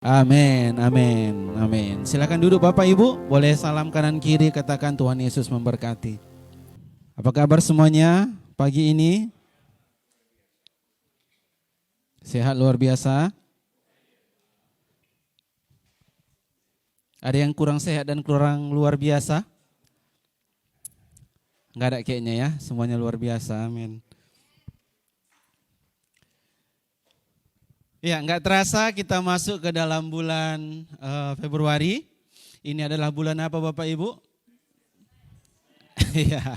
Amin, amin, amin. Silakan duduk Bapak Ibu, boleh salam kanan kiri, katakan Tuhan Yesus memberkati. Apa kabar semuanya pagi ini? Sehat luar biasa? Ada yang kurang sehat dan kurang luar biasa? Enggak ada kayaknya ya, semuanya luar biasa, amin. Ya, enggak terasa kita masuk ke dalam bulan Februari. Ini adalah bulan apa Bapak Ibu? Ya,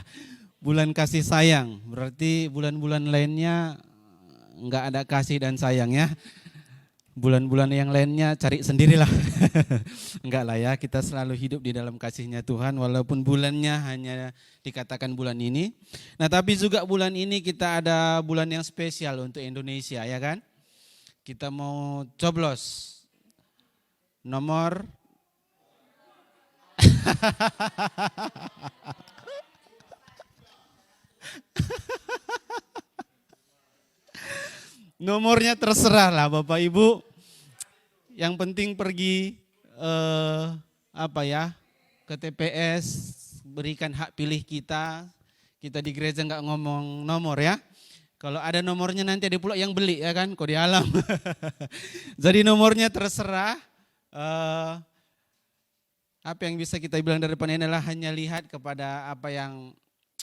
bulan kasih sayang. Berarti bulan-bulan lainnya enggak ada kasih dan sayang ya. Bulan-bulan yang lainnya cari sendirilah. Enggak lah ya, kita selalu hidup di dalam kasihnya Tuhan walaupun bulannya hanya dikatakan bulan ini. Nah tapi juga bulan ini kita ada bulan yang spesial untuk Indonesia ya kan. Kita mau coblos nomor nomornya terserah lah Bapak Ibu. Yang penting pergi ke TPS, berikan hak pilih kita. Kita di gereja nggak ngomong nomor ya. Kalau ada nomornya nanti ada pula yang beli ya kan, kok di alam. Jadi nomornya terserah. Apa yang bisa kita bilang dari depan ini adalah hanya lihat kepada apa yang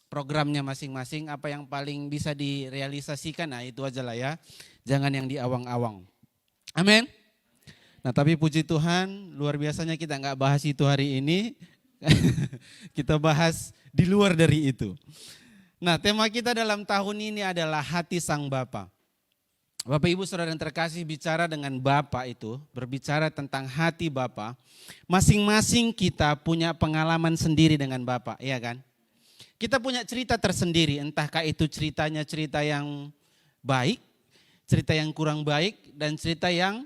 programnya masing-masing, apa yang paling bisa direalisasikan, nah itu aja lah ya. Jangan yang diawang-awang. Amin. Nah tapi puji Tuhan, luar biasanya kita nggak bahas itu hari ini. Kita bahas di luar dari itu. Nah tema kita dalam tahun ini adalah hati sang Bapa. Bapak Ibu Saudara yang terkasih, bicara dengan Bapa itu, berbicara tentang hati Bapa. Masing-masing kita punya pengalaman sendiri dengan Bapa, iya kan? Kita punya cerita tersendiri, entahkah itu ceritanya cerita yang baik, cerita yang kurang baik, dan cerita yang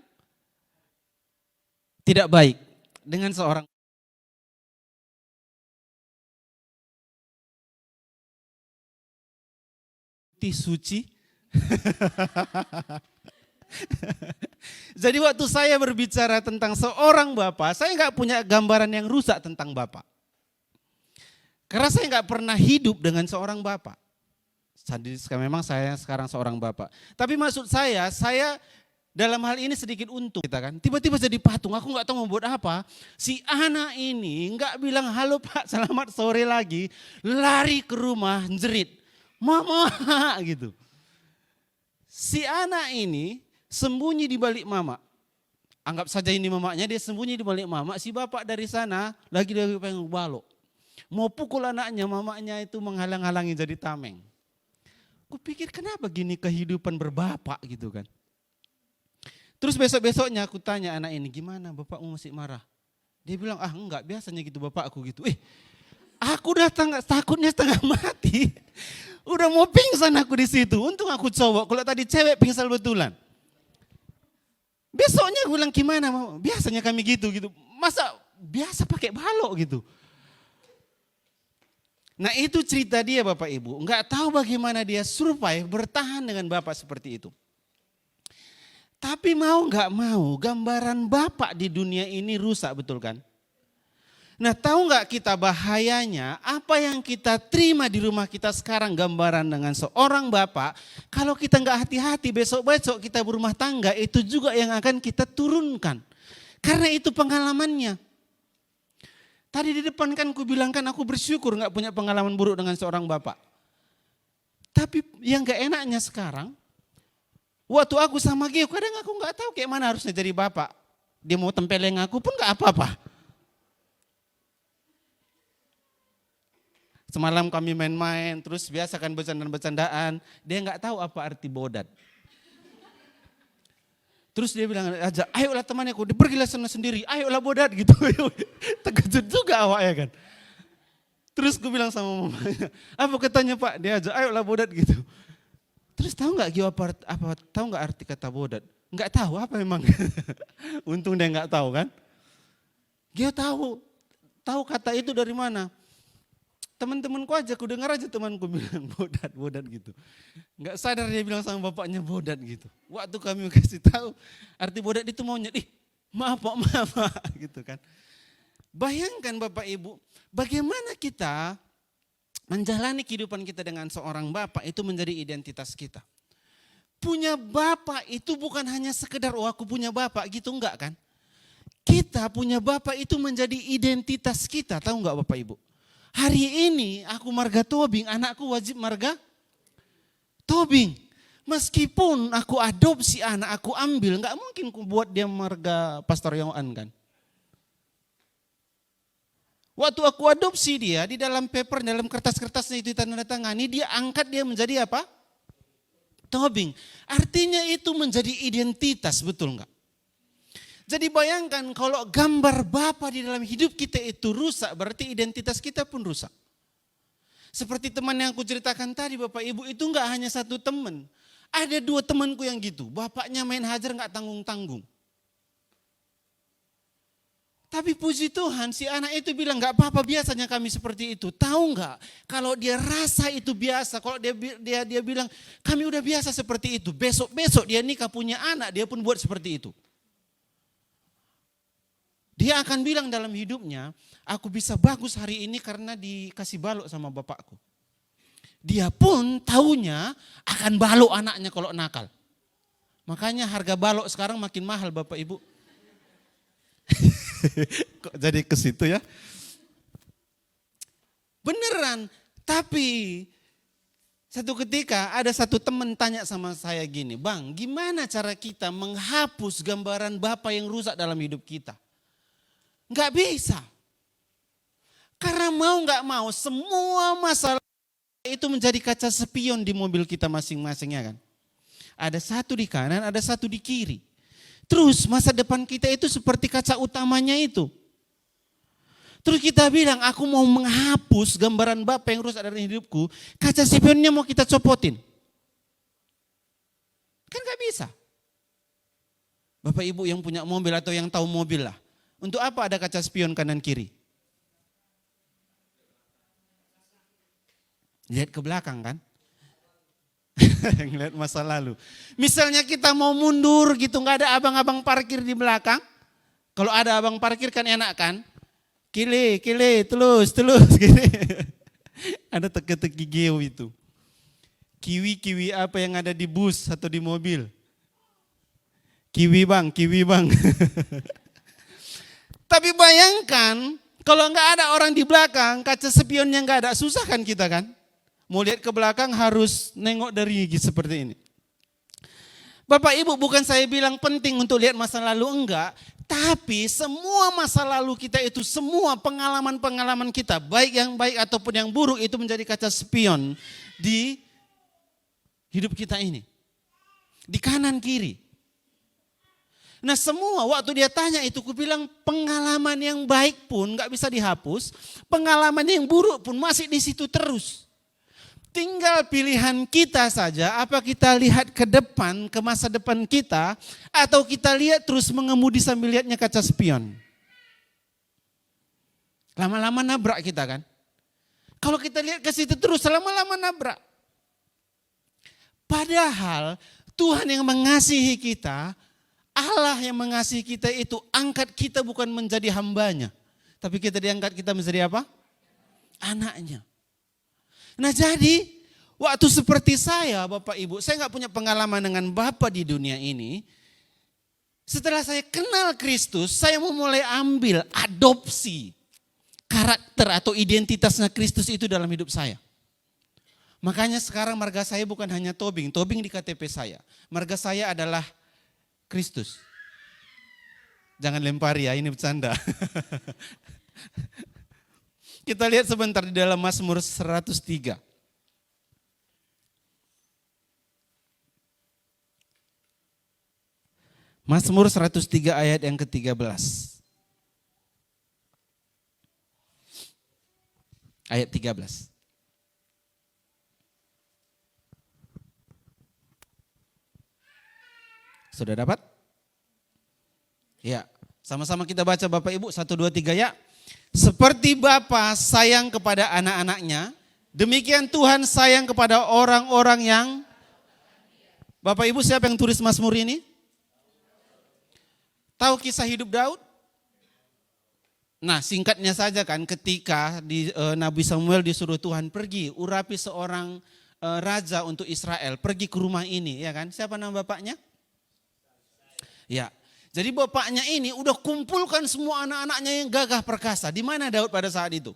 tidak baik dengan seorang suci. Jadi waktu saya berbicara tentang seorang Bapak, saya nggak punya gambaran yang rusak tentang Bapak. Karena saya nggak pernah hidup dengan seorang Bapak. Memang saya sekarang seorang Bapak. Tapi maksud saya dalam hal ini sedikit untung kita kan. Tiba-tiba jadi patung, aku nggak tahu mau buat apa. Si anak ini nggak bilang halo Pak, selamat sore lagi, lari ke rumah jerit, mama gitu. Si anak ini sembunyi di balik mama. Anggap saja ini mamanya, dia sembunyi di balik mama. Si bapak dari sana lagi pengen balok. Mau pukul anaknya, mamanya itu menghalang-halangi jadi tameng. Kupikir kenapa gini kehidupan berbapak gitu kan. Terus besok-besoknya aku tanya anak ini, gimana bapakmu masih marah? Dia bilang, enggak, biasanya gitu bapakku gitu. Aku datang takutnya setengah mati. Udah mau pingsan aku di situ. Untung aku cowok, kalau tadi cewek pingsan betulan. Besoknya aku bilang gimana, biasanya kami gitu. Masa biasa pakai balok gitu. Nah itu cerita dia Bapak Ibu. Enggak tahu bagaimana dia survive bertahan dengan Bapak seperti itu. Tapi mau nggak mau gambaran Bapak di dunia ini rusak, betul kan? Nah tahu nggak kita bahayanya apa yang kita terima di rumah kita sekarang gambaran dengan seorang Bapak. Kalau kita nggak hati-hati besok-besok kita berumah tangga itu juga yang akan kita turunkan. Karena itu pengalamannya. Tadi di depan kan aku bilang kan aku bersyukur nggak punya pengalaman buruk dengan seorang Bapak. Tapi yang nggak enaknya sekarang, waktu aku sama Gio, kadang aku nggak tahu kayak mana harusnya jadi bapak. Dia mau tempeleng aku pun nggak apa-apa. Semalam kami main-main, terus biasa kan bercandaan-bercandaan. Dia nggak tahu apa arti bodat. Terus dia bilang aja, ayolah temannya aku, pergilah sana sendiri, ayolah bodat gitu. Terkejut juga awaknya kan. Terus gue bilang sama mamanya, apa katanya Pak? Dia aja, ayolah bodat gitu. Terus tahu nggak Gio tahu nggak arti kata bodat? Nggak tahu apa memang. Untung dia nggak tahu kan. Gio tahu kata itu dari mana? Teman-temanku aja, aku dengar aja temanku bilang bodat gitu. Nggak sadar dia bilang sama bapaknya bodat gitu. Waktu kami kasih tahu arti bodat itu monyet, Maaf Pak, maaf Pak, gitu kan. Bayangkan Bapak Ibu, bagaimana kita menjalani kehidupan kita dengan seorang bapak itu menjadi identitas kita. Punya bapak itu bukan hanya sekedar aku punya bapak gitu, enggak kan. Kita punya bapak itu menjadi identitas kita, tahu enggak Bapak Ibu. Hari ini aku marga Tobing, anakku wajib marga Tobing. Meskipun aku adopsi anak, aku ambil, enggak mungkin aku buat dia marga Pastor Yohan kan. Waktu aku adopsi dia, di dalam paper, dalam kertas-kertasnya itu ditandatangani, dia angkat dia menjadi apa? Tobing. Artinya itu menjadi identitas, betul enggak? Jadi bayangkan kalau gambar Bapa di dalam hidup kita itu rusak, berarti identitas kita pun rusak. Seperti teman yang aku ceritakan tadi Bapak Ibu, itu enggak hanya satu teman. Ada 2 temanku yang gitu, bapaknya main hajar enggak tanggung-tanggung. Tapi puji Tuhan si anak itu bilang enggak apa-apa, biasanya kami seperti itu. Tahu enggak, kalau dia rasa itu biasa, kalau dia bilang kami udah biasa seperti itu. Besok-besok dia nikah punya anak, dia pun buat seperti itu. Dia akan bilang dalam hidupnya, aku bisa bagus hari ini karena dikasih balok sama bapakku. Dia pun taunya akan balok anaknya kalau nakal. Makanya harga balok sekarang makin mahal Bapak Ibu. Kok jadi ke situ ya? Beneran, tapi satu ketika ada satu teman tanya sama saya gini, Bang, gimana cara kita menghapus gambaran Bapa yang rusak dalam hidup kita? Enggak bisa. Karena mau enggak mau semua masalah itu menjadi kaca spion di mobil kita masing-masing ya kan. Ada satu di kanan, ada satu di kiri. Terus masa depan kita itu seperti kaca utamanya itu. Terus kita bilang aku mau menghapus gambaran Bapa yang rusak dari hidupku. Kaca spionnya mau kita copotin. Kan gak bisa. Bapak Ibu yang punya mobil atau yang tahu mobil lah. Untuk apa ada kaca spion kanan kiri? Lihat ke belakang kan? Ngeliat masa lalu. Misalnya kita mau mundur gitu, nggak ada abang-abang parkir di belakang. Kalau ada abang parkir kan enak kan? Kili, telus, gini. Ada teka-teki geo itu. Kiwi apa yang ada di bus atau di mobil? Kiwi bang. Tapi bayangkan kalau nggak ada orang di belakang, kaca spionnya nggak ada, susah kan kita kan? Mau lihat ke belakang harus nengok dari seperti ini. Bapak Ibu, bukan saya bilang penting untuk lihat masa lalu, enggak. Tapi semua masa lalu kita itu, semua pengalaman-pengalaman kita, baik yang baik ataupun yang buruk, itu menjadi kaca spion di hidup kita ini. Di kanan kiri. Nah semua waktu dia tanya itu, aku bilang pengalaman yang baik pun enggak bisa dihapus. Pengalaman yang buruk pun masih di situ terus. Tinggal pilihan kita saja, apa kita lihat ke depan, ke masa depan kita, atau kita lihat terus mengemudi sambil lihatnya kaca spion. Lama-lama nabrak kita kan. Kalau kita lihat ke situ terus, lama-lama nabrak. Padahal Tuhan yang mengasihi kita, Allah yang mengasihi kita itu angkat kita bukan menjadi hambanya. Tapi kita diangkat kita menjadi apa? Anaknya. Nah jadi waktu seperti saya Bapak Ibu, saya nggak punya pengalaman dengan Bapak di dunia ini. Setelah saya kenal Kristus, saya memulai ambil adopsi karakter atau identitasnya Kristus itu dalam hidup saya. Makanya sekarang marga saya bukan hanya Tobing di KTP saya. Marga saya adalah Kristus. Jangan lempar ya, ini bercanda. Kita lihat sebentar di dalam Mazmur 103. Mazmur 103 ayat yang ke-13. Ayat 13. Sudah dapat? Ya, sama-sama kita baca Bapak Ibu, 1, 2, 3 ya. Seperti Bapa sayang kepada anak-anaknya, demikian Tuhan sayang kepada orang-orang yang... Bapak Ibu siapa yang tulis Mazmur ini? Tahu kisah hidup Daud? Nah, singkatnya saja kan, ketika Nabi Samuel disuruh Tuhan pergi urapi seorang raja untuk Israel, pergi ke rumah ini, ya kan? Siapa nama bapaknya? Ya. Jadi bapaknya ini udah kumpulkan semua anak-anaknya yang gagah perkasa. Di mana Daud pada saat itu?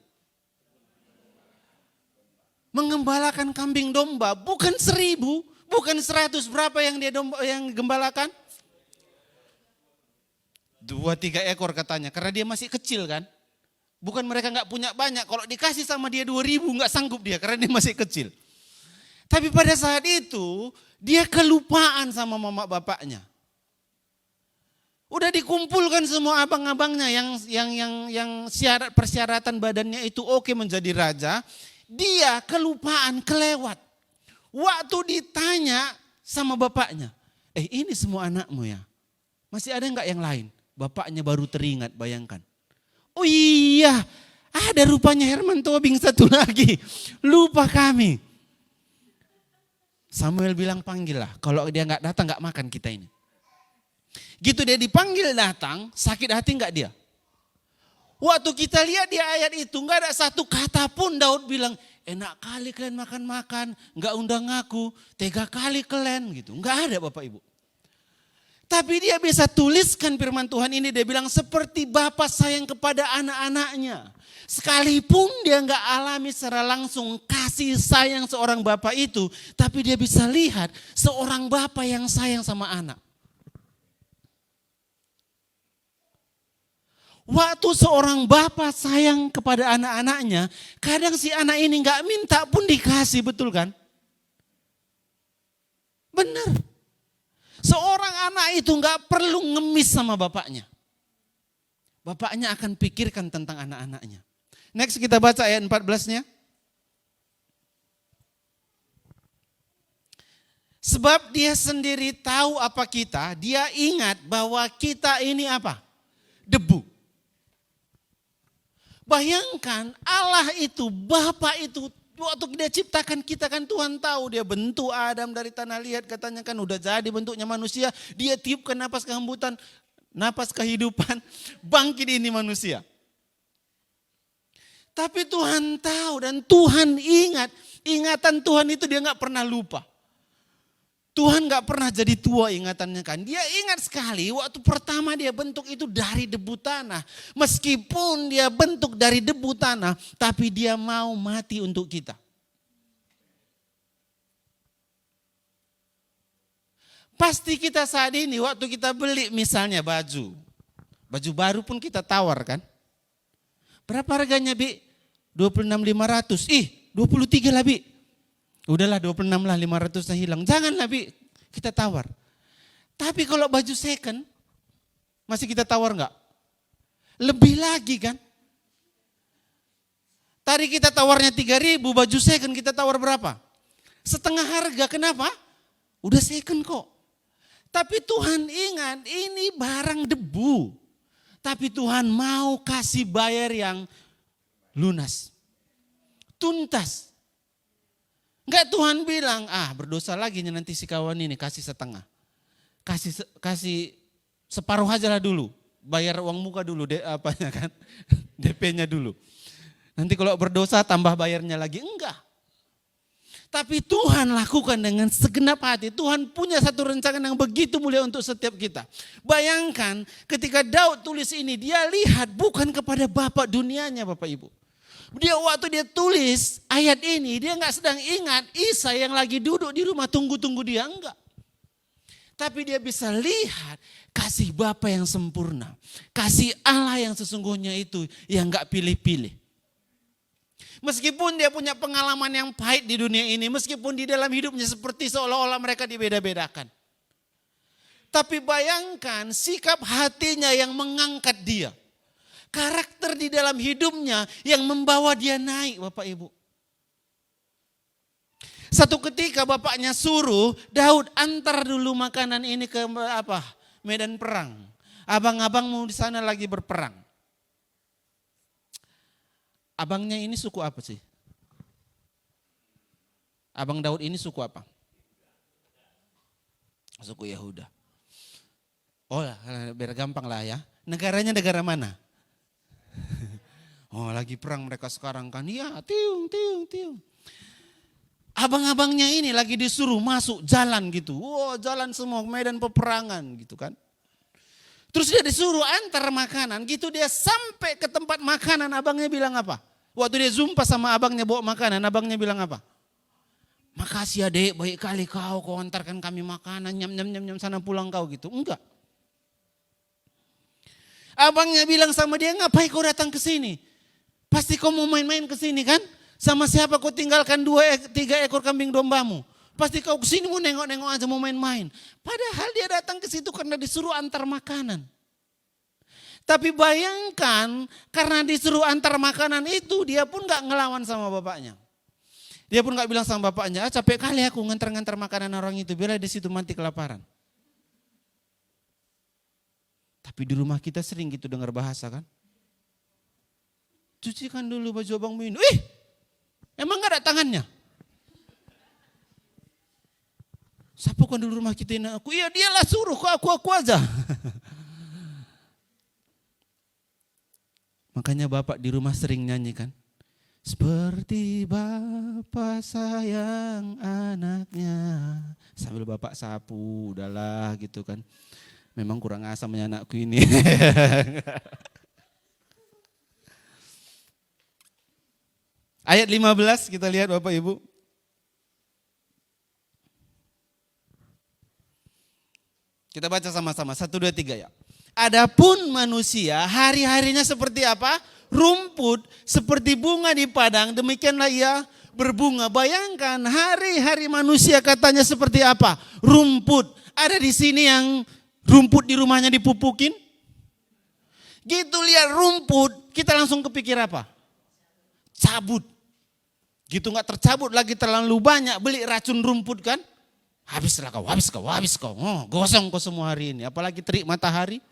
Mengembalakan kambing domba, bukan 1000, bukan 100, berapa yang dia yang gembalakan? 2-3 ekor katanya, karena dia masih kecil kan. Bukan mereka nggak punya banyak, kalau dikasih sama dia 2000 nggak sanggup dia, karena dia masih kecil. Tapi pada saat itu, dia kelupaan sama mama bapaknya. Udah dikumpulkan semua abang-abangnya yang persyaratan badannya itu oke menjadi raja. Dia kelupaan, kelewat. Waktu ditanya sama bapaknya, ini semua anakmu ya? Masih ada nggak yang lain? Bapaknya baru teringat, bayangkan. Oh iya, ada rupanya Herman Tobing satu lagi. Lupa kami. Samuel bilang panggil lah, kalau dia nggak datang nggak makan kita ini. Gitu dia dipanggil datang, sakit hati nggak dia? Waktu kita lihat di ayat itu nggak ada satu kata pun Daud bilang, enak kali kalian makan-makan, nggak undang aku, tega kali kalian gitu. Nggak ada Bapak Ibu. Tapi dia bisa tuliskan firman Tuhan ini, dia bilang seperti Bapa sayang kepada anak-anaknya. Sekalipun dia nggak alami secara langsung kasih sayang seorang Bapa itu, tapi dia bisa lihat seorang Bapa yang sayang sama anak. Waktu seorang Bapa sayang kepada anak-anaknya, kadang si anak ini nggak minta pun dikasih, betul kan? Benar. Seorang anak itu nggak perlu ngemis sama bapaknya. Bapaknya akan pikirkan tentang anak-anaknya. Next kita baca ayat 14-nya. Sebab dia sendiri tahu apa kita, dia ingat bahwa kita ini apa? Debu. Bayangkan Allah itu, Bapa itu, waktu dia ciptakan kita kan Tuhan tahu, dia bentuk Adam dari tanah liat katanya kan udah jadi bentuknya manusia, dia tiupkan napas kehembutan, napas kehidupan, bangkit ini manusia. Tapi Tuhan tahu dan Tuhan ingat, ingatan Tuhan itu dia gak pernah lupa. Tuhan gak pernah jadi tua ingatannya kan. Dia ingat sekali waktu pertama dia bentuk itu dari debu tanah. Meskipun dia bentuk dari debu tanah, tapi dia mau mati untuk kita. Pasti kita saat ini waktu kita beli misalnya baju. Baju baru pun kita tawar kan. Berapa harganya Bi? 26.500. 23 lah Bi. Udahlah 26 lah, 500 hilang. Janganlah Bi, kita tawar. Tapi kalau baju second, masih kita tawar enggak? Lebih lagi kan? Tadi kita tawarnya 3.000, baju second kita tawar berapa? Setengah harga, kenapa? Udah second kok. Tapi Tuhan ingat, ini barang debu. Tapi Tuhan mau kasih bayar yang lunas. Tuntas. Enggak Tuhan bilang, berdosa lagi nanti si kawan ini kasih setengah. Kasih separuh aja lah dulu. Bayar uang muka dulu, kan? DP-nya dulu. Nanti kalau berdosa tambah bayarnya lagi. Enggak. Tapi Tuhan lakukan dengan segenap hati. Tuhan punya satu rencana yang begitu mulia untuk setiap kita. Bayangkan ketika Daud tulis ini, dia lihat bukan kepada Bapa dunianya Bapak Ibu. Dia waktu dia tulis ayat ini, dia nggak sedang ingat Isa yang lagi duduk di rumah tunggu-tunggu dia, enggak. Tapi dia bisa lihat kasih Bapa yang sempurna. Kasih Allah yang sesungguhnya itu yang nggak pilih-pilih. Meskipun dia punya pengalaman yang pahit di dunia ini, meskipun di dalam hidupnya seperti seolah-olah mereka dibeda-bedakan. Tapi bayangkan sikap hatinya yang mengangkat dia. Karakter di dalam hidupnya yang membawa dia naik Bapak Ibu. Satu ketika bapaknya suruh Daud antar dulu makanan ini ke medan perang. Abang-abangmu di sana lagi berperang. Abangnya ini suku apa sih? Abang Daud ini suku apa? Suku Yehuda. Oh, biar gampang lah ya. Negaranya negara mana? Oh, lagi perang mereka sekarang kan. Iya, tiung, tiung, tiung. Abang-abangnya ini lagi disuruh masuk jalan gitu. Wow, jalan semua medan peperangan gitu kan. Terus dia disuruh antar makanan gitu, dia sampai ke tempat makanan, abangnya bilang apa? Waktu dia jumpa sama abangnya bawa makanan, abangnya bilang apa? Makasih ya dek, baik kali kau antarkan kami makanan, nyam nyam nyam nyam sana pulang kau gitu. Enggak. Abangnya bilang sama dia, ngapain kau datang ke sini? Pasti kau mau main-main ke sini kan? Sama siapa kau tinggalkan 3 ekor kambing dombamu? Pasti kau kesini mau nengok-nengok aja, mau main-main. Padahal dia datang ke situ karena disuruh antar makanan. Tapi bayangkan karena disuruh antar makanan itu dia pun gak ngelawan sama bapaknya. Dia pun gak bilang sama bapaknya, capek kali aku ngantar-ngantar makanan orang itu, biar di situ mati kelaparan. Tapi di rumah kita sering gitu dengar bahasa kan. Cucikan dulu baju abangmu ini. Emang gak ada tangannya? Sapukan dulu rumah kita ini aku. Iya dialah suruh, kok aku aja. Makanya bapak di rumah sering nyanyi kan. Seperti bapak sayang anaknya. Sambil bapak sapu, udahlah gitu kan. Memang kurang asamnya anakku ini. Ayat 15 kita lihat Bapak Ibu. Kita baca sama-sama, 1, 2, 3 ya. Adapun manusia hari-harinya seperti apa? Rumput seperti bunga di padang, demikianlah ia berbunga. Bayangkan hari-hari manusia katanya seperti apa? Rumput. Ada di sini yang rumput di rumahnya dipupukin? Gitu lihat rumput, kita langsung kepikir apa? Cabut. Gitu gak tercabut lagi terlalu banyak, beli racun rumput kan? Habislah kau, habis kau. Oh, gosong kau semua hari ini. Apalagi terik matahari.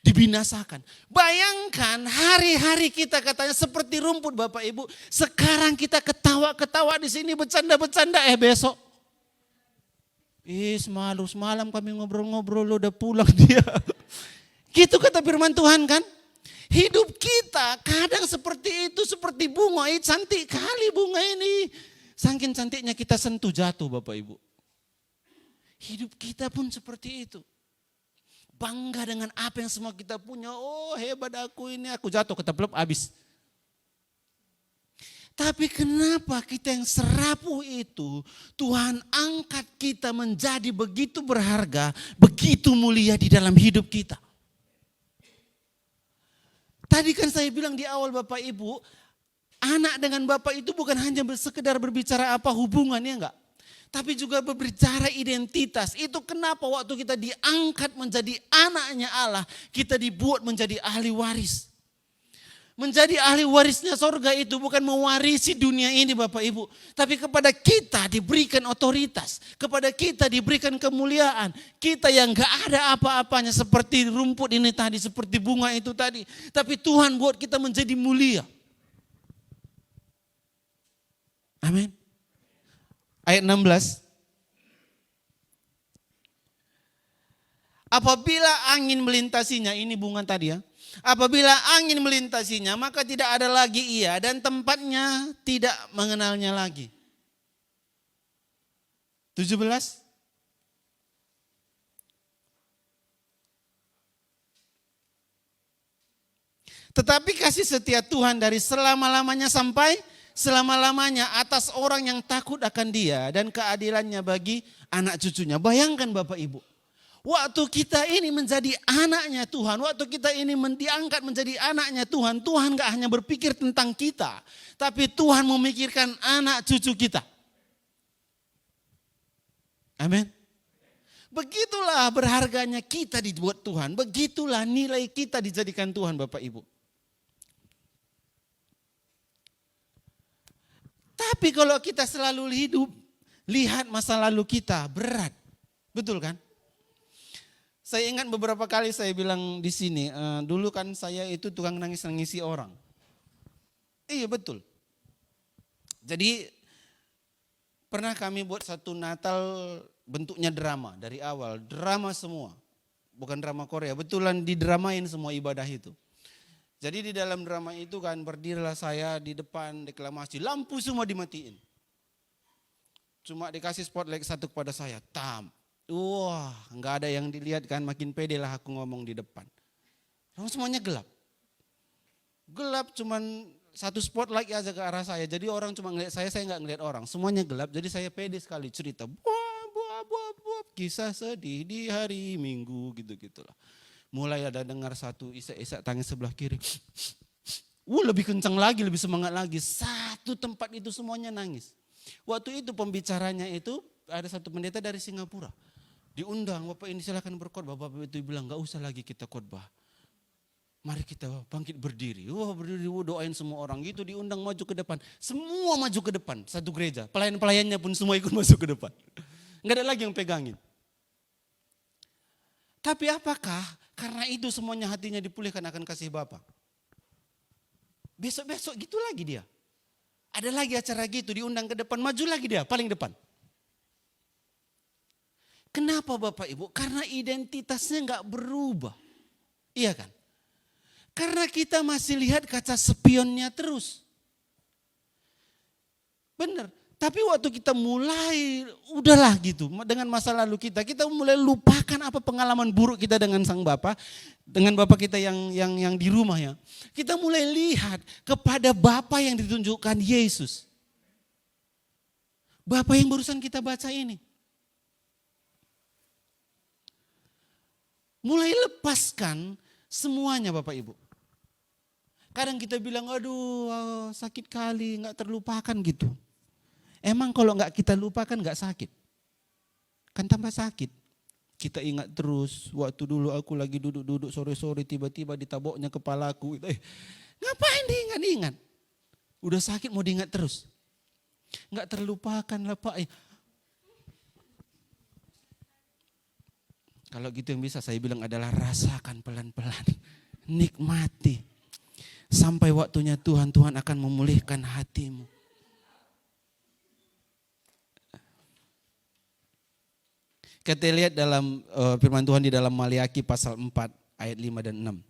Dibinasakan. Bayangkan hari-hari kita katanya seperti rumput Bapak Ibu. Sekarang kita ketawa-ketawa di sini, bercanda-bercanda. Besok. Semalam kami ngobrol-ngobrol, lo udah pulang dia. Gitu kata firman Tuhan kan. Hidup kita kadang seperti itu, seperti bunga. Cantik kali bunga ini. Saking cantiknya kita sentuh jatuh Bapak Ibu. Hidup kita pun seperti itu. Bangga dengan apa yang semua kita punya. Oh hebat aku ini, aku jatuh keteplep habis. Tapi kenapa kita yang serapuh itu, Tuhan angkat kita menjadi begitu berharga, begitu mulia di dalam hidup kita. Tadi kan saya bilang di awal Bapak Ibu, anak dengan Bapak itu bukan hanya sekedar berbicara apa hubungannya enggak. Tapi juga berbicara identitas. Itu kenapa waktu kita diangkat menjadi anaknya Allah, kita dibuat menjadi ahli waris. Menjadi ahli warisnya sorga itu bukan mewarisi dunia ini Bapak Ibu. Tapi kepada kita diberikan otoritas. Kepada kita diberikan kemuliaan. Kita yang gak ada apa-apanya seperti rumput ini tadi, seperti bunga itu tadi. Tapi Tuhan buat kita menjadi mulia. Amin. Ayat 16. Apabila angin melintasinya, ini bunga tadi ya. Apabila angin melintasinya, maka tidak ada lagi ia dan tempatnya tidak mengenalnya lagi. 17. Tetapi kasih setia Tuhan dari selama-lamanya sampai selama-lamanya atas orang yang takut akan dia dan keadilannya bagi anak cucunya. Bayangkan Bapak Ibu, waktu kita ini menjadi anaknya Tuhan, waktu kita ini diangkat menjadi anaknya Tuhan, Tuhan gak hanya berpikir tentang kita, tapi Tuhan memikirkan anak cucu kita. Amin. Begitulah berharganya kita dibuat Tuhan, begitulah nilai kita dijadikan Tuhan Bapak Ibu. Tapi kalau kita selalu hidup, lihat masa lalu kita berat. Betul kan? Saya ingat beberapa kali saya bilang di sini, dulu kan saya itu tukang nangis-nangisi orang. Iya betul. Jadi pernah kami buat satu Natal bentuknya drama dari awal. Drama semua. bukan drama Korea, betulan didramain semua ibadah itu. Jadi di dalam drama itu kan berdirilah saya di depan deklamasi, lampu semua dimatiin. Cuma dikasih spotlight satu kepada saya, tam. Wah, nggak ada yang dilihat kan, makin pede lah aku ngomong di depan. Semuanya gelap. Gelap cuman satu spotlight aja ke arah saya. Jadi orang cuma ngeliat saya nggak ngeliat orang. Semuanya gelap, jadi saya pede sekali cerita. Buah, kisah sedih di hari Minggu gitu-gitulah. Mulai ada dengar satu isak-isak tangis sebelah kiri. Lebih kencang lagi, lebih semangat lagi. Satu tempat itu semuanya nangis. Waktu itu pembicaranya itu ada satu pendeta dari Singapura. Diundang, Bapak ini silakan berkhotbah. Bapak itu bilang, gak usah lagi kita khotbah. Mari kita bangkit berdiri. Berdiri, doain semua orang. Gitu diundang maju ke depan. Semua maju ke depan, satu gereja. Pelayan-pelayannya pun semua ikut masuk ke depan. Gak ada lagi yang pegangin. Tapi apakah karena itu semuanya hatinya dipulihkan akan kasih Bapa? Besok-besok gitu lagi dia. Ada lagi acara gitu, diundang ke depan, maju lagi dia, paling depan. Kenapa Bapak Ibu? Karena identitasnya gak berubah. Iya kan? Karena kita masih lihat kaca spionnya terus. Benar. Tapi waktu kita mulai, udahlah gitu, dengan masa lalu kita mulai lupakan apa pengalaman buruk kita dengan sang Bapa, dengan Bapa kita yang di rumah ya. Kita mulai lihat kepada Bapa yang ditunjukkan Yesus. Bapa yang barusan kita baca ini. Mulai lepaskan semuanya Bapak Ibu. Kadang kita bilang, aduh sakit kali, gak terlupakan gitu. Emang kalau nggak kita lupakan nggak sakit? Kan tambah sakit. Kita ingat terus, waktu dulu aku lagi duduk-duduk sore-sore tiba-tiba ditaboknya kepalaku. Ngapain diingat-ingat? Udah sakit mau diingat terus? Nggak terlupakan lah Pak. Kalau gitu yang bisa saya bilang adalah rasakan pelan-pelan. Nikmati. Sampai waktunya Tuhan akan memulihkan hatimu. Kita lihat dalam firman Tuhan di dalam Maliaki pasal 4 ayat 5 dan 6.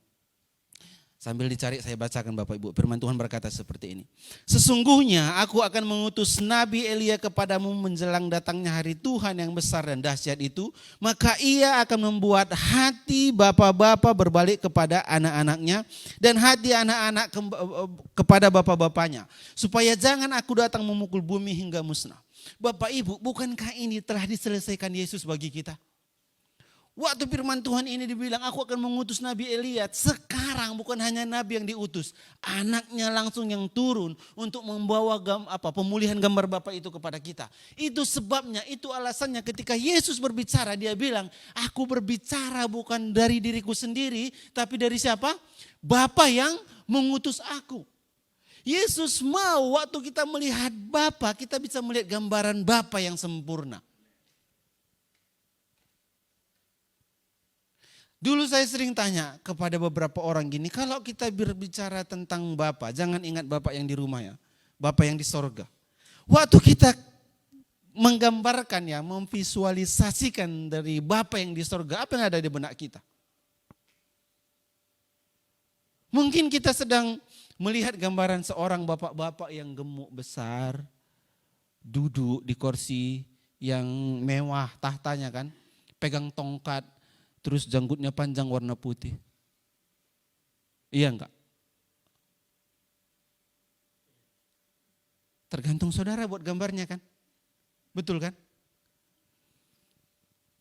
Sambil dicari saya bacakan Bapak Ibu. Firman Tuhan berkata seperti ini. Sesungguhnya aku akan mengutus Nabi Elia kepadamu menjelang datangnya hari Tuhan yang besar dan dahsyat itu. Maka ia akan membuat hati bapa-bapa berbalik kepada anak-anaknya. Dan hati anak-anak kepada bapa-bapanya. Supaya jangan aku datang memukul bumi hingga musnah. Bapak Ibu, bukankah ini telah diselesaikan Yesus bagi kita? Waktu firman Tuhan ini dibilang, aku akan mengutus Nabi Elia. Sekarang bukan hanya Nabi yang diutus. Anaknya langsung yang turun untuk membawa pemulihan gambar Bapa itu kepada kita. Itu sebabnya, itu alasannya ketika Yesus berbicara, dia bilang, aku berbicara bukan dari diriku sendiri, tapi dari siapa? Bapa yang mengutus aku. Yesus mau waktu kita melihat Bapa, kita bisa melihat gambaran Bapa yang sempurna. Dulu saya sering tanya kepada beberapa orang gini, kalau kita berbicara tentang Bapa, jangan ingat Bapa yang di rumah ya, Bapa yang di sorga. Waktu kita menggambarkan ya, memvisualisasikan dari Bapa yang di sorga, apa yang ada di benak kita? Mungkin kita sedang melihat gambaran seorang bapak-bapak yang gemuk besar, duduk di kursi yang mewah tahtanya kan, pegang tongkat, terus janggutnya panjang warna putih. Iya enggak? Tergantung saudara buat gambarnya kan, betul kan?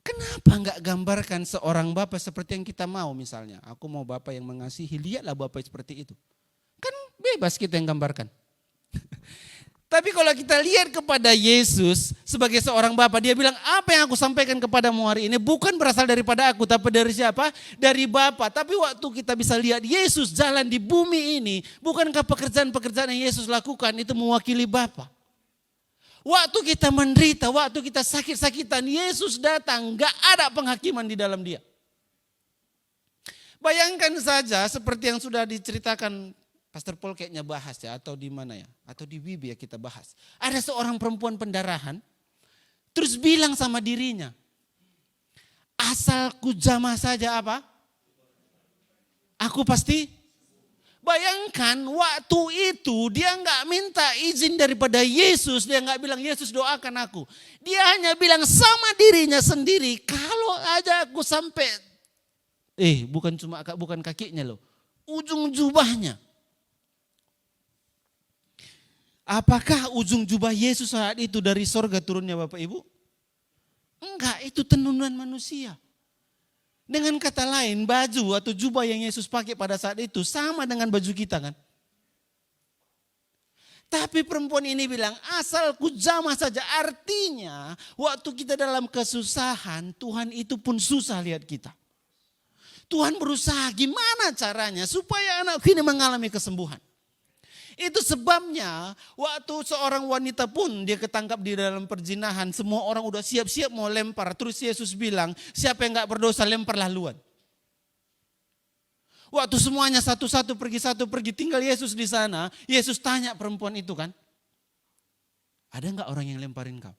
Kenapa enggak gambarkan seorang bapak seperti yang kita mau misalnya, aku mau bapak yang mengasihi, lihatlah bapak seperti itu. Kan bebas kita yang gambarkan. Tapi kalau kita lihat kepada Yesus sebagai seorang Bapa, dia bilang apa yang aku sampaikan kepadamu hari ini bukan berasal daripada aku, tapi dari siapa? Dari Bapa. Tapi waktu kita bisa lihat Yesus jalan di bumi ini, bukankah pekerjaan-pekerjaan yang Yesus lakukan itu mewakili Bapa? Waktu kita menderita, waktu kita sakit-sakitan, Yesus datang, gak ada penghakiman di dalam dia. Bayangkan saja seperti yang sudah diceritakan Pastor Paul kayaknya bahas ya, atau di mana ya, atau di Wibi ya kita bahas. Ada seorang perempuan pendarahan, terus bilang sama dirinya, Asal ku jamah saja apa? Aku pasti. Bayangkan waktu itu dia nggak minta izin daripada Yesus. Dia nggak bilang, Yesus doakan aku. Dia hanya bilang sama dirinya sendiri, kalau aja aku sampai, bukan kakinya loh, ujung jubahnya. Apakah ujung jubah Yesus saat itu dari sorga turunnya Bapak Ibu? Enggak, itu tenunan manusia. Dengan kata lain, baju atau jubah yang Yesus pakai pada saat itu sama dengan baju kita kan. Tapi perempuan ini bilang, asal ku jamah saja. Artinya, waktu kita dalam kesusahan, Tuhan itu pun susah lihat kita. Tuhan berusaha gimana caranya supaya anakku ini mengalami kesembuhan. Itu sebabnya waktu seorang wanita pun dia ketangkap di dalam perzinahan, semua orang udah siap-siap mau lempar. Terus Yesus bilang, siapa yang gak berdosa lemparlah luan. Waktu semuanya satu-satu pergi, tinggal Yesus di sana. Yesus tanya perempuan itu kan, ada gak orang yang lemparin kau?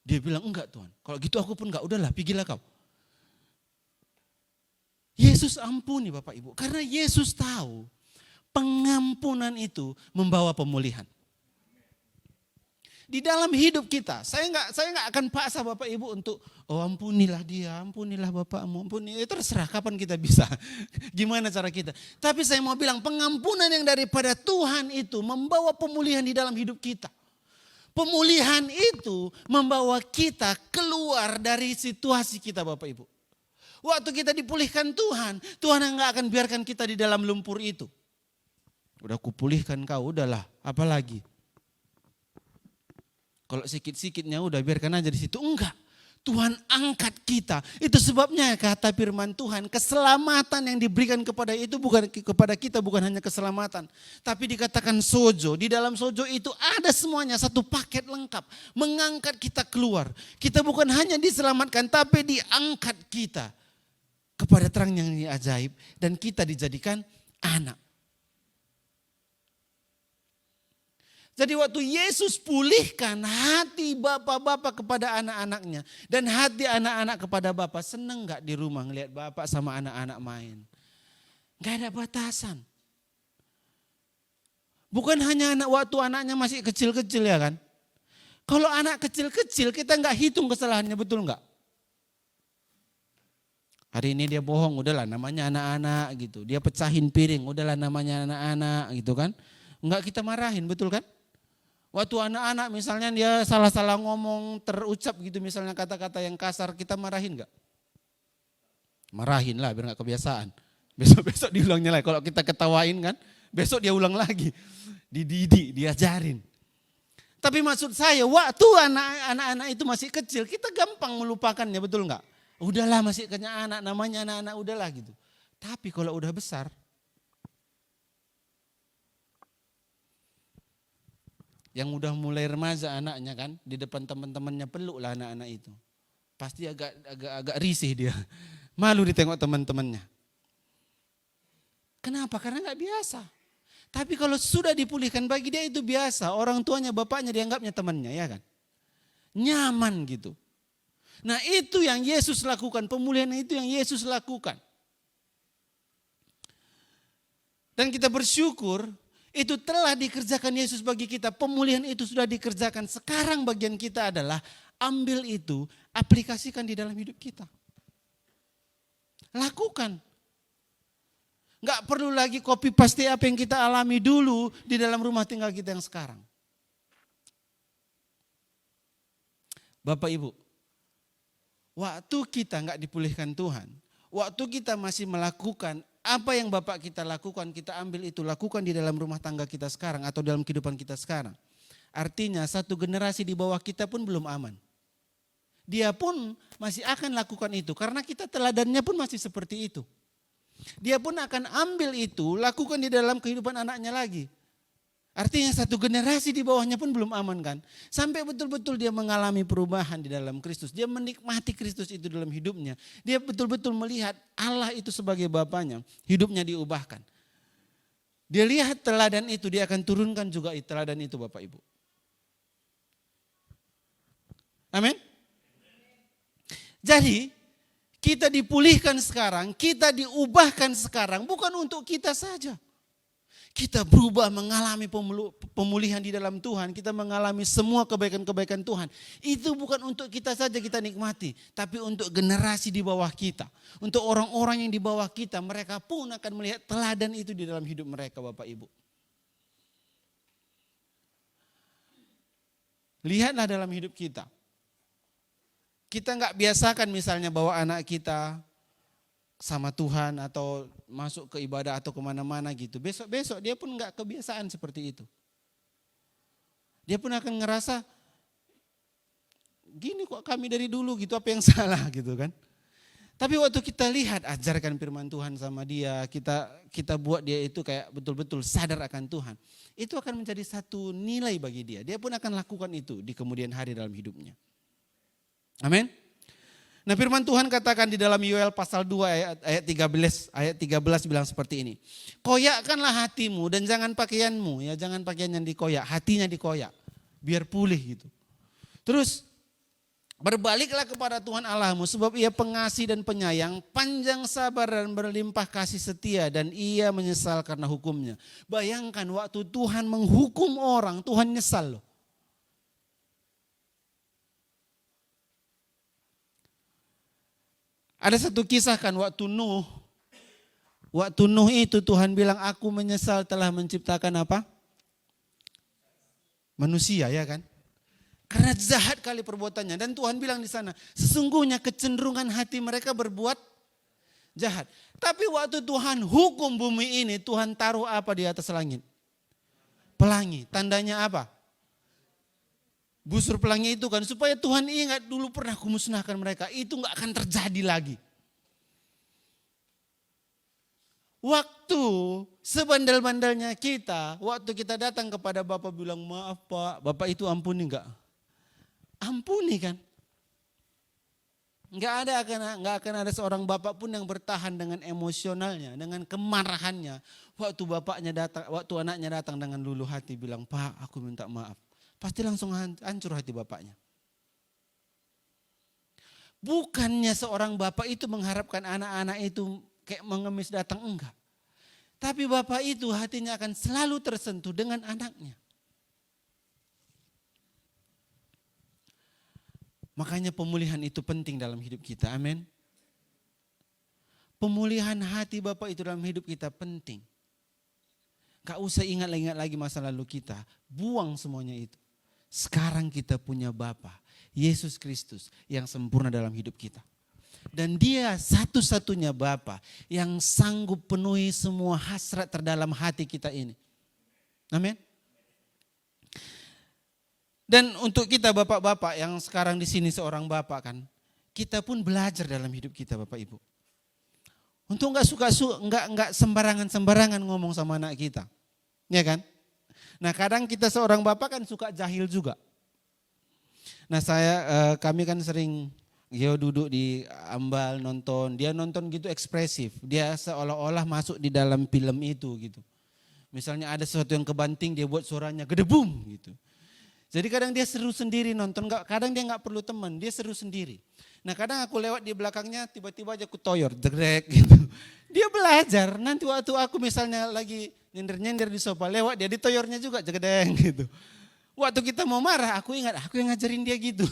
Dia bilang, enggak Tuhan. Kalau gitu aku pun enggak, udahlah pergilah kau. Yesus ampuni Bapak Ibu, karena Yesus tahu pengampunan itu membawa pemulihan. Di dalam hidup kita, saya nggak akan paksa Bapak Ibu untuk, ampunilah dia, ampunilah Bapakmu, ampuni. Terserah kapan kita bisa, gimana cara kita. Tapi saya mau bilang pengampunan yang daripada Tuhan itu membawa pemulihan di dalam hidup kita. Pemulihan itu membawa kita keluar dari situasi kita Bapak Ibu. Waktu kita dipulihkan Tuhan nggak akan biarkan kita di dalam lumpur itu. Udah kupulihkan kau, udahlah, apalagi. Kalau sikit-sikitnya udah biarkan aja di situ. Enggak, Tuhan angkat kita. Itu sebabnya kata firman Tuhan, keselamatan yang diberikan kepada kita bukan hanya keselamatan. Tapi dikatakan sojo, di dalam sojo itu ada semuanya, satu paket lengkap. Mengangkat kita keluar. Kita bukan hanya diselamatkan, tapi diangkat kita kepada terang yang ajaib. Dan kita dijadikan anak. Jadi waktu Yesus pulihkan hati bapak-bapak kepada anak-anaknya. Dan hati anak-anak kepada bapak. Senang gak di rumah ngelihat bapak sama anak-anak main? Gak ada batasan. Bukan hanya waktu anaknya masih kecil-kecil ya kan. Kalau anak kecil-kecil kita gak hitung kesalahannya, betul gak? Hari ini dia bohong, udahlah namanya anak-anak gitu. Dia pecahin piring, udahlah namanya anak-anak gitu kan. Enggak kita marahin, betul kan? Waktu anak-anak misalnya dia salah-salah ngomong, terucap gitu misalnya kata-kata yang kasar, kita marahin gak? Marahin lah biar gak kebiasaan. Besok-besok diulangnya lagi. Kalau kita ketawain kan, besok dia ulang lagi. Dididik, diajarin. Tapi maksud saya waktu anak-anak itu masih kecil, kita gampang melupakannya, betul gak? Udahlah masih kena anak, namanya anak-anak udahlah gitu. Tapi kalau udah besar, yang udah mulai remaja anaknya kan, di depan teman-temannya peluk lah anak-anak itu. Pasti agak risih dia. Malu ditengok teman-temannya. Kenapa? Karena gak biasa. Tapi kalau sudah dipulihkan bagi dia itu biasa. Orang tuanya, bapaknya dianggapnya temannya ya kan. Nyaman gitu. Nah itu yang Yesus lakukan. Pemulihan itu yang Yesus lakukan. Dan kita bersyukur itu telah dikerjakan Yesus bagi kita. Pemulihan itu sudah dikerjakan. Sekarang bagian kita adalah ambil itu, aplikasikan di dalam hidup kita. Lakukan. Gak perlu lagi copy paste apa yang kita alami dulu di dalam rumah tinggal kita yang sekarang. Bapak Ibu, waktu kita gak dipulihkan Tuhan, waktu kita masih melakukan apa yang Bapak kita lakukan, kita ambil itu, lakukan di dalam rumah tangga kita sekarang atau dalam kehidupan kita sekarang. Artinya satu generasi di bawah kita pun belum aman. Dia pun masih akan lakukan itu karena kita teladannya pun masih seperti itu. Dia pun akan ambil itu, lakukan di dalam kehidupan anaknya lagi. Artinya satu generasi di bawahnya pun belum aman kan. Sampai betul-betul dia mengalami perubahan di dalam Kristus. Dia menikmati Kristus itu dalam hidupnya. Dia betul-betul melihat Allah itu sebagai Bapanya. Hidupnya diubahkan. Dia lihat teladan itu, dia akan turunkan juga teladan itu Bapak Ibu. Amin. Jadi Kita dipulihkan sekarang, kita diubahkan sekarang, bukan untuk kita saja. Kita berubah mengalami pemulihan di dalam Tuhan, kita mengalami semua kebaikan-kebaikan Tuhan. Itu bukan untuk kita saja kita nikmati, tapi untuk generasi di bawah kita. Untuk orang-orang yang di bawah kita, mereka pun akan melihat teladan itu di dalam hidup mereka, Bapak Ibu. Lihatlah dalam hidup kita. Kita nggak biasakan misalnya bawa anak kita sama Tuhan atau masuk ke ibadah atau kemana-mana gitu. Besok-besok dia pun nggak kebiasaan seperti itu. Dia pun akan ngerasa, gini kok kami dari dulu gitu, apa yang salah gitu kan. Tapi waktu kita lihat, ajarkan firman Tuhan sama dia, kita buat dia itu kayak betul-betul sadar akan Tuhan. Itu akan menjadi satu nilai bagi dia. Dia pun akan lakukan itu di kemudian hari dalam hidupnya. Amin. Nah, firman Tuhan katakan di dalam Yoel pasal 2 ayat 13 bilang seperti ini. Koyakkanlah hatimu dan jangan pakaianmu, ya jangan pakaian yang dikoyak, hatinya dikoyak biar pulih gitu. Terus berbaliklah kepada Tuhan Allahmu sebab Ia pengasih dan penyayang, panjang sabar dan berlimpah kasih setia dan Ia menyesal karena hukumnya. Bayangkan waktu Tuhan menghukum orang, Tuhan nyesal loh. Ada satu kisah kan waktu Nuh itu Tuhan bilang aku menyesal telah menciptakan apa? Manusia, ya kan? Karena jahat kali perbuatannya dan Tuhan bilang di sana sesungguhnya kecenderungan hati mereka berbuat jahat. Tapi waktu Tuhan hukum bumi ini, Tuhan taruh apa di atas langit? Pelangi. Tandanya apa? Busur pelangi itu kan supaya Tuhan ingat dulu pernah kumusnahkan mereka. Itu gak akan terjadi lagi. Waktu sebandel-bandelnya kita, waktu kita datang kepada Bapak bilang maaf Pak, Bapak itu ampuni gak? Ampuni kan? Gak akan ada seorang bapak pun yang bertahan dengan emosionalnya, dengan kemarahannya. Waktu anaknya datang dengan luluh hati bilang Pak aku minta maaf. Pasti langsung hancur hati bapaknya. Bukannya seorang bapak itu mengharapkan anak-anak itu kayak mengemis datang, enggak. Tapi bapak itu hatinya akan selalu tersentuh dengan anaknya. Makanya pemulihan itu penting dalam hidup kita, amin. Pemulihan hati bapak itu dalam hidup kita penting. Gak usah ingat lagi masa lalu kita, buang semuanya itu. Sekarang kita punya Bapa, Yesus Kristus yang sempurna dalam hidup kita. Dan Dia satu-satunya Bapa yang sanggup penuhi semua hasrat terdalam hati kita ini. Amin. Dan untuk kita bapak-bapak yang sekarang di sini seorang bapak kan, kita pun belajar dalam hidup kita Bapak Ibu. Untuk enggak sembarangan ngomong sama anak kita. Ya kan? Nah kadang kita seorang bapak kan suka jahil juga. Nah kami kan sering duduk di ambal nonton, dia nonton gitu ekspresif. Dia seolah-olah masuk di dalam film itu gitu. Misalnya ada sesuatu yang kebanting dia buat suaranya gedebum gitu. Jadi kadang dia seru sendiri nonton, kadang dia gak perlu teman, dia seru sendiri. Nah kadang aku lewat di belakangnya tiba-tiba aja aku toyor, jegrek gitu. Dia belajar, nanti waktu aku misalnya lagi nyender-nyender di sofa, lewat dia ditoyornya juga jegedeng gitu. Waktu kita mau marah, aku ingat aku yang ngajarin dia gitu.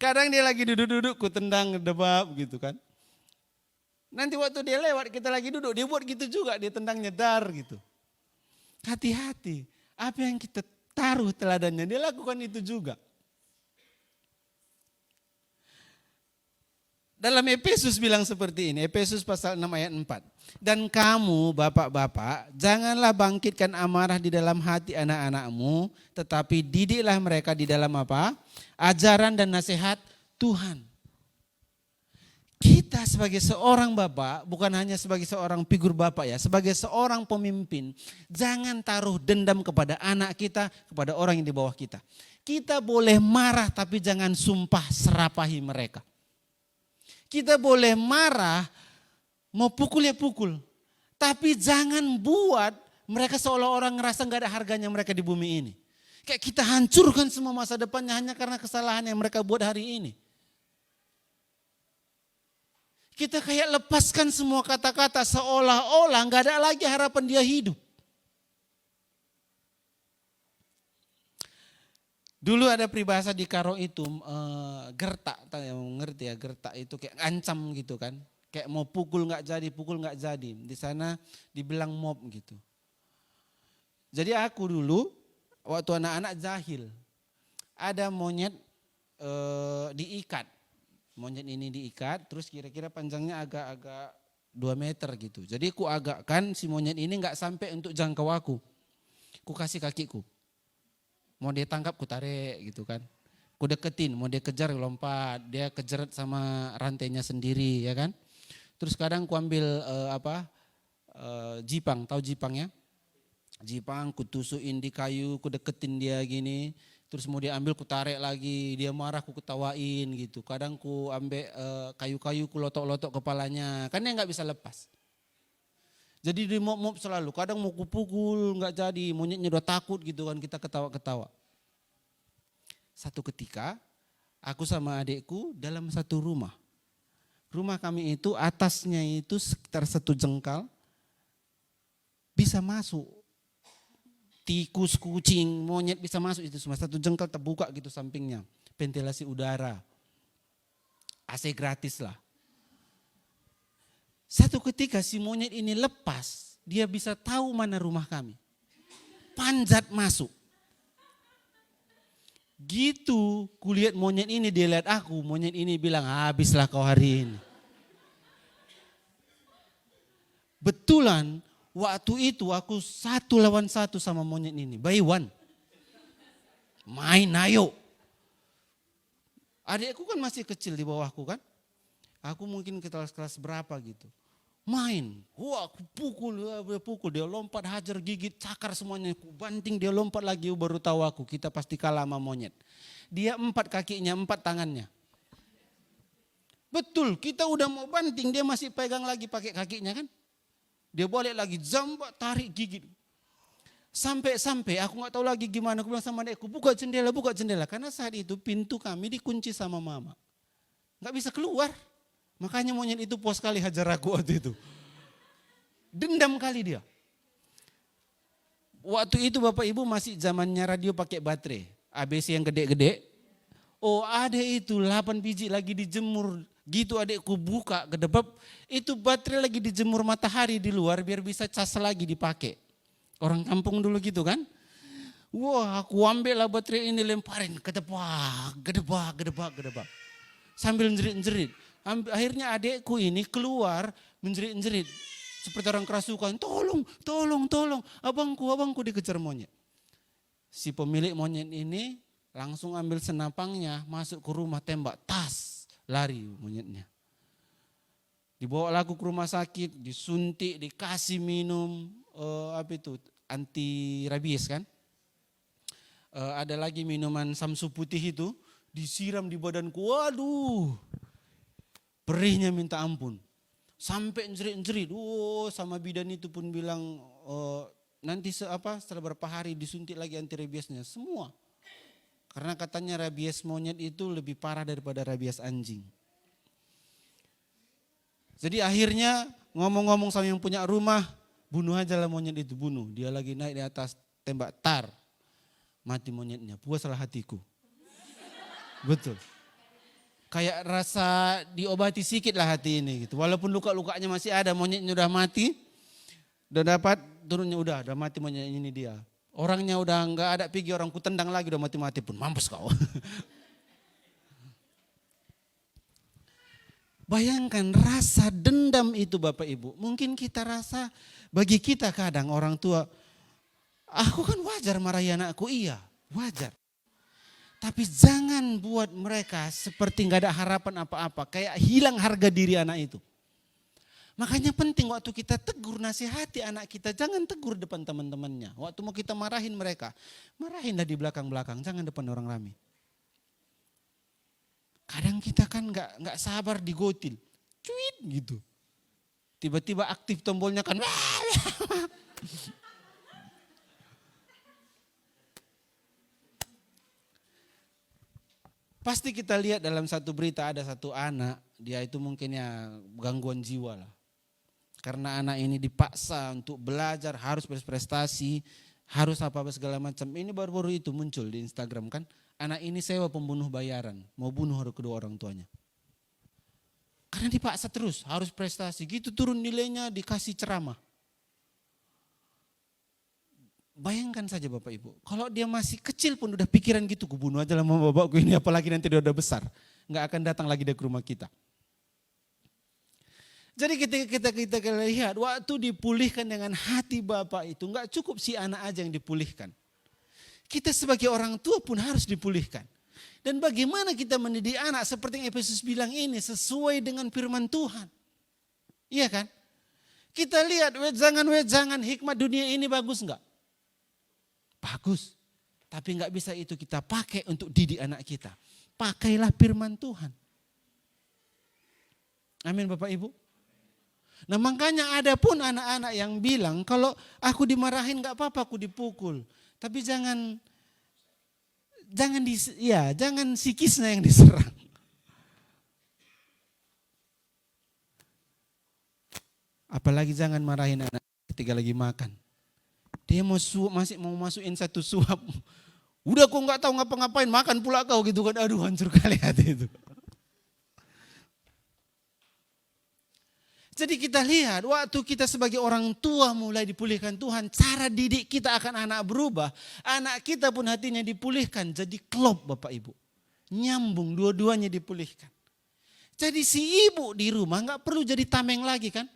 Kadang dia lagi duduk-duduk, ku tendang debab gitu kan. Nanti waktu dia lewat, kita lagi duduk, dia buat gitu juga, dia tendang nyedar gitu. Hati-hati, apa yang kita taruh teladannya, dia lakukan itu juga. Dalam Efesus bilang seperti ini, Efesus pasal 6 ayat 4. Dan kamu bapak-bapak, janganlah bangkitkan amarah di dalam hati anak-anakmu, tetapi didiklah mereka di dalam apa? Ajaran dan nasihat Tuhan. Kita sebagai seorang bapak, bukan hanya sebagai seorang figur bapak ya, sebagai seorang pemimpin, jangan taruh dendam kepada anak kita, kepada orang yang di bawah kita. Kita boleh marah tapi jangan sumpah serapahi mereka. Kita boleh marah, mau pukul ya pukul. Tapi jangan buat mereka seolah-olah ngerasa gak ada harganya mereka di bumi ini. Kayak kita hancurkan semua masa depannya hanya karena kesalahan yang mereka buat hari ini. Kita kayak lepaskan semua kata-kata seolah-olah nggak ada lagi harapan dia hidup. Dulu ada peribahasa di Karo itu, gertak, ngerti ya, gertak itu kayak ancam gitu kan. Kayak mau pukul nggak jadi. Di sana dibilang mob gitu. Jadi aku dulu waktu anak-anak jahil, ada monyet diikat. Monyet ini diikat, terus kira-kira panjangnya agak-agak 2 meter gitu. Jadi ku agakkan si monyet ini nggak sampai untuk jangkau aku. Ku kasih kakiku. Mau dia tangkap ku tarik gitu kan. Ku deketin, mau dia kejar lompat, dia kejerat sama rantainya sendiri ya kan. Terus kadang ku ambil jipang, tahu jipang ya? Jipang ku tusukin di kayu, ku deketin dia gini. Terus mau dia ambil ku tarik lagi, dia marah ku ketawain gitu. Kadang ku ambil kayu-kayu ku lotok-lotok kepalanya, kan dia nggak bisa lepas. Jadi di mop selalu, kadang mau kupukul nggak jadi, monyetnya udah takut gitu kan, kita ketawa-ketawa. Satu ketika aku sama adikku dalam satu rumah. Rumah kami itu atasnya itu sekitar 1 jengkal, bisa masuk. Tikus, kucing, monyet bisa masuk itu semua, 1 jengkal terbuka gitu sampingnya. Ventilasi udara, AC gratis lah. Satu ketika si monyet ini lepas, dia bisa tahu mana rumah kami. Panjat masuk. Gitu kulihat monyet ini, dia lihat aku, monyet ini bilang habislah kau hari ini. Betulan waktu itu aku 1 lawan 1 sama monyet ini, by one. Main ayo. Adikku kan masih kecil di bawahku kan. Aku mungkin kelas berapa gitu. Main, wah aku pukul, dia lompat, hajar, gigit, cakar semuanya, aku banting, dia lompat lagi, baru tahu aku kita pasti kalah sama monyet. Dia 4 kakinya, 4 tangannya. Betul, kita udah mau banting, dia masih pegang lagi pakai kakinya kan. Dia balik lagi, jambak, tarik, gigit. Sampai aku gak tahu lagi gimana, aku bilang sama adekku, buka jendela. Karena saat itu pintu kami dikunci sama mama. Gak bisa keluar. Makanya monyet itu puas sekali hajar aku waktu itu. Dendam kali dia. Waktu itu Bapak Ibu masih zamannya radio pakai baterai. ABC yang gede-gede. Oh ada itu 8 biji lagi dijemur. Gitu adekku buka gedebab. Itu baterai lagi dijemur matahari di luar biar bisa cas lagi dipakai. Orang kampung dulu gitu kan. Wah aku ambil lah baterai ini lemparin. Gedebak. Sambil jerit-jerit. Akhirnya adekku ini keluar menjerit-jerit. Seperti orang kerasukan, tolong, abangku dikejar monyet. Si pemilik monyet ini langsung ambil senapangnya, masuk ke rumah, tembak, tas, lari monyetnya. Dibawa lagu ke rumah sakit, disuntik, dikasih minum, anti rabies kan. Ada lagi minuman samsu putih itu, disiram di badanku, waduh. Perihnya minta ampun. Sampai jerit-jerit. Sama bidan itu pun bilang nanti setelah berapa hari disuntik lagi anti rabiesnya. Semua. Karena katanya rabies monyet itu lebih parah daripada rabies anjing. Jadi akhirnya ngomong-ngomong sama yang punya rumah, bunuh aja lah monyet itu, bunuh. Dia lagi naik di atas, tembak, tar. Mati monyetnya, puaslah hatiku. Betul. Kayak rasa diobati sedikit lah hati ini gitu. Walaupun luka-lukanya masih ada, monyetnya udah mati. Udah dapat turunnya udah mati monyet ini dia. Orangnya udah enggak ada pergi, orang ku tendang lagi udah mati-mati pun. Mampus kau. Bayangkan rasa dendam itu Bapak Ibu. Mungkin kita rasa bagi kita kadang orang tua. Aku kan wajar marahi anakku, iya wajar. Tapi jangan buat mereka seperti nggak ada harapan apa-apa. Kayak hilang harga diri anak itu. Makanya penting waktu kita tegur, nasihati anak kita. Jangan tegur depan teman-temannya. Waktu mau kita marahin mereka. Marahinlah di belakang-belakang. Jangan depan orang ramai. Kadang kita kan nggak sabar digotil. Cuit gitu. Tiba-tiba aktif tombolnya kan. Pasti kita lihat dalam satu berita ada satu anak, dia itu mungkin ya gangguan jiwa lah. Karena anak ini dipaksa untuk belajar, harus berprestasi, harus apa-apa segala macam. Ini baru-baru itu muncul di Instagram kan. Anak ini sewa pembunuh bayaran, mau bunuh kedua orang tuanya. Karena dipaksa terus, harus prestasi. Gitu turun nilainya, dikasih ceramah. Bayangkan saja Bapak Ibu, kalau dia masih kecil pun udah pikiran gitu, gue bunuh aja lah sama bapakku ini, apalagi nanti dia udah besar. Nggak akan datang lagi dia ke rumah kita. Jadi kita lihat, waktu dipulihkan dengan hati Bapak itu, nggak cukup si anak aja yang dipulihkan. Kita sebagai orang tua pun harus dipulihkan. Dan bagaimana kita mendidik anak seperti yang Efesus bilang ini, sesuai dengan firman Tuhan. Iya kan? Kita lihat wejangan-wejangan hikmat dunia ini bagus enggak? Bagus. Tapi enggak bisa itu kita pakai untuk didik anak kita. Pakailah firman Tuhan. Amin Bapak Ibu. Nah makanya ada pun anak-anak yang bilang kalau aku dimarahin enggak apa-apa, aku dipukul. Tapi jangan psikisnya yang diserang. Apalagi jangan marahin anak ketika lagi makan. Dia masih mau masukin satu suap. Udah kok nggak tahu ngapa-ngapain, makan pula kau gitu kan. Aduh hancur kali hati itu. Jadi kita lihat waktu kita sebagai orang tua mulai dipulihkan Tuhan, cara didik kita akan anak berubah. Anak kita pun hatinya dipulihkan, jadi klop Bapak Ibu. Nyambung, dua-duanya dipulihkan. Jadi si ibu di rumah nggak perlu jadi tameng lagi kan.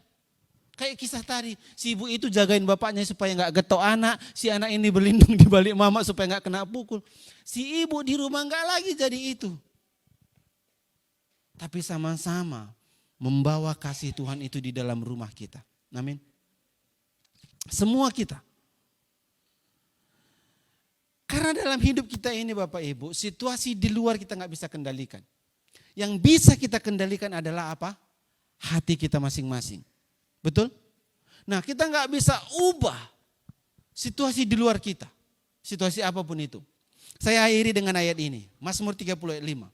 Kayak kisah tadi, si ibu itu jagain bapaknya supaya nggak getok anak, si anak ini berlindung di balik mama supaya nggak kena pukul. Si ibu di rumah nggak lagi jadi itu. Tapi sama-sama membawa kasih Tuhan itu di dalam rumah kita. Amin. Semua kita. Karena dalam hidup kita ini Bapak Ibu, situasi di luar kita nggak bisa kendalikan. Yang bisa kita kendalikan adalah apa? Hati kita masing-masing. Betul? Nah kita nggak bisa ubah situasi di luar kita. Situasi apapun itu. Saya akhiri dengan ayat ini. Mazmur 30 ayat 5.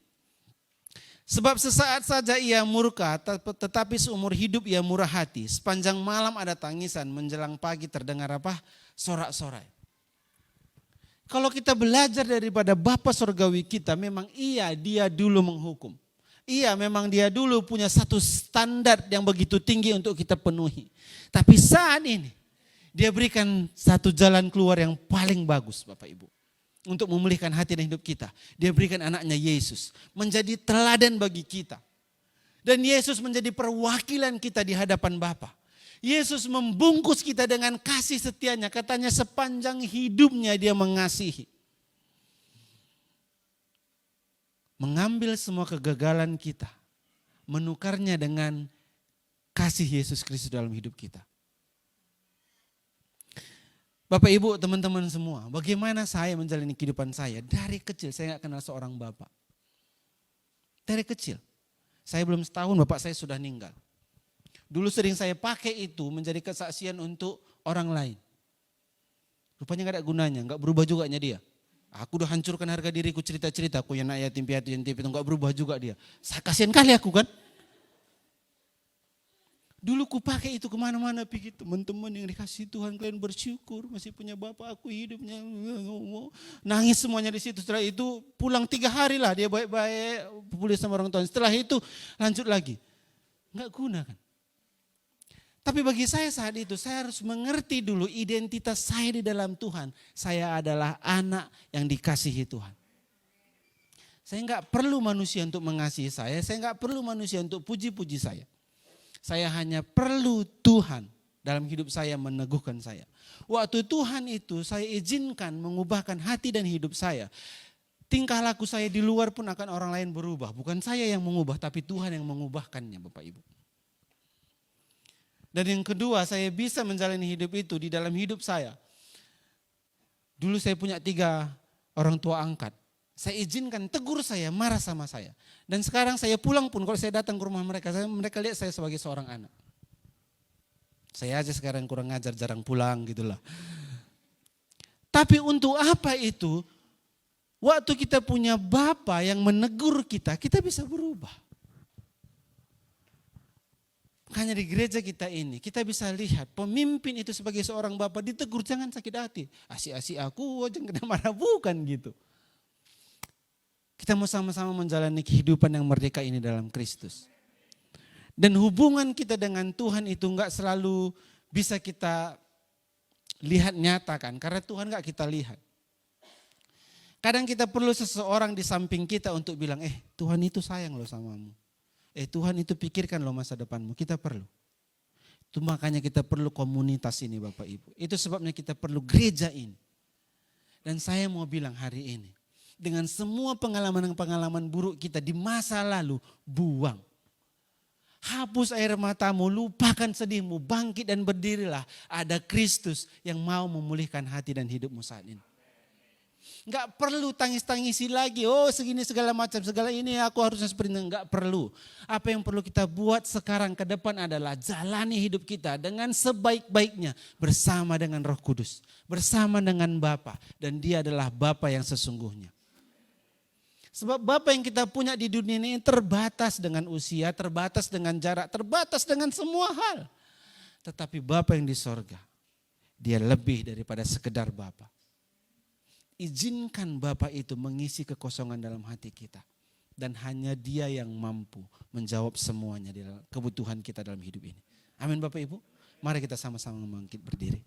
Sebab sesaat saja ia murka, tetapi seumur hidup ia murah hati. Sepanjang malam ada tangisan, menjelang pagi terdengar apa? Sorak-sorai. Kalau kita belajar daripada Bapa Surgawi kita, memang dia dulu menghukum. Iya memang dia dulu punya satu standar yang begitu tinggi untuk kita penuhi. Tapi saat ini dia berikan satu jalan keluar yang paling bagus Bapak Ibu. Untuk memulihkan hati dan hidup kita. Dia berikan anaknya Yesus. Menjadi teladan bagi kita. Dan Yesus menjadi perwakilan kita di hadapan Bapa. Yesus membungkus kita dengan kasih setianya. Katanya sepanjang hidupnya dia mengasihi. Mengambil semua kegagalan kita, menukarnya dengan kasih Yesus Kristus dalam hidup kita. Bapak Ibu teman-teman semua, bagaimana saya menjalani kehidupan saya? Dari kecil saya gak kenal seorang bapak. Dari kecil, saya belum setahun bapak saya sudah meninggal. Dulu sering saya pakai itu menjadi kesaksian untuk orang lain. Rupanya gak ada gunanya, gak berubah juga dia. Aku udah hancurkan harga diriku cerita-cerita. Aku yang yatim piatu itu gak berubah juga dia. Saya kasihan kali aku kan. Dulu ku pakai itu kemana-mana. Pikir teman-teman yang dikasih Tuhan kalian bersyukur. Masih punya bapak aku hidupnya. Nangis semuanya di situ. Setelah itu pulang 3 hari lah. Dia baik-baik pulih sama orang tua. Setelah itu lanjut lagi. Gak guna kan. Tapi bagi saya saat itu, saya harus mengerti dulu identitas saya di dalam Tuhan. Saya adalah anak yang dikasihi Tuhan. Saya enggak perlu manusia untuk mengasihi saya enggak perlu manusia untuk puji-puji saya. Saya hanya perlu Tuhan dalam hidup saya meneguhkan saya. Waktu Tuhan itu saya izinkan mengubahkan hati dan hidup saya. Tingkah laku saya di luar pun akan orang lain berubah. Bukan saya yang mengubah, tapi Tuhan yang mengubahkannya Bapak Ibu. Dan yang kedua, saya bisa menjalani hidup itu di dalam hidup saya. Dulu saya punya 3 orang tua angkat. Saya izinkan tegur saya, marah sama saya. Dan sekarang saya pulang pun kalau saya datang ke rumah mereka lihat saya sebagai seorang anak. Saya aja sekarang kurang ngajar, jarang pulang gitulah. Tapi untuk apa itu? Waktu kita punya Bapa yang menegur kita, kita bisa berubah. Makanya di gereja kita ini, kita bisa lihat pemimpin itu sebagai seorang Bapa ditegur, jangan sakit hati. Asik-asik aku, jangan kena marah, bukan gitu. Kita mau sama-sama menjalani kehidupan yang merdeka ini dalam Kristus. Dan hubungan kita dengan Tuhan itu enggak selalu bisa kita lihat nyata kan, karena Tuhan enggak kita lihat. Kadang kita perlu seseorang di samping kita untuk bilang, Tuhan itu sayang loh samamu. Tuhan itu pikirkan loh masa depanmu, kita perlu. Itu makanya kita perlu komunitas ini Bapak Ibu. Itu sebabnya kita perlu gereja ini. Dan saya mau bilang hari ini, dengan semua pengalaman-pengalaman buruk kita di masa lalu, buang. Hapus air matamu, lupakan sedihmu, bangkit dan berdirilah. Ada Kristus yang mau memulihkan hati dan hidupmu saat ini. Enggak perlu tangis-tangisi lagi, segini segala macam, segala ini aku harusnya seperti ini. Enggak perlu. Apa yang perlu kita buat sekarang ke depan adalah jalani hidup kita dengan sebaik-baiknya bersama dengan Roh Kudus, bersama dengan Bapa, dan Dia adalah Bapa yang sesungguhnya. Sebab Bapa yang kita punya di dunia ini terbatas dengan usia, terbatas dengan jarak, terbatas dengan semua hal. Tetapi Bapa yang di sorga, Dia lebih daripada sekedar Bapa. Izinkan Bapa itu mengisi kekosongan dalam hati kita. Dan hanya Dia yang mampu menjawab semuanya di dalam kebutuhan kita dalam hidup ini. Amin Bapak Ibu. Mari kita sama-sama bangkit berdiri.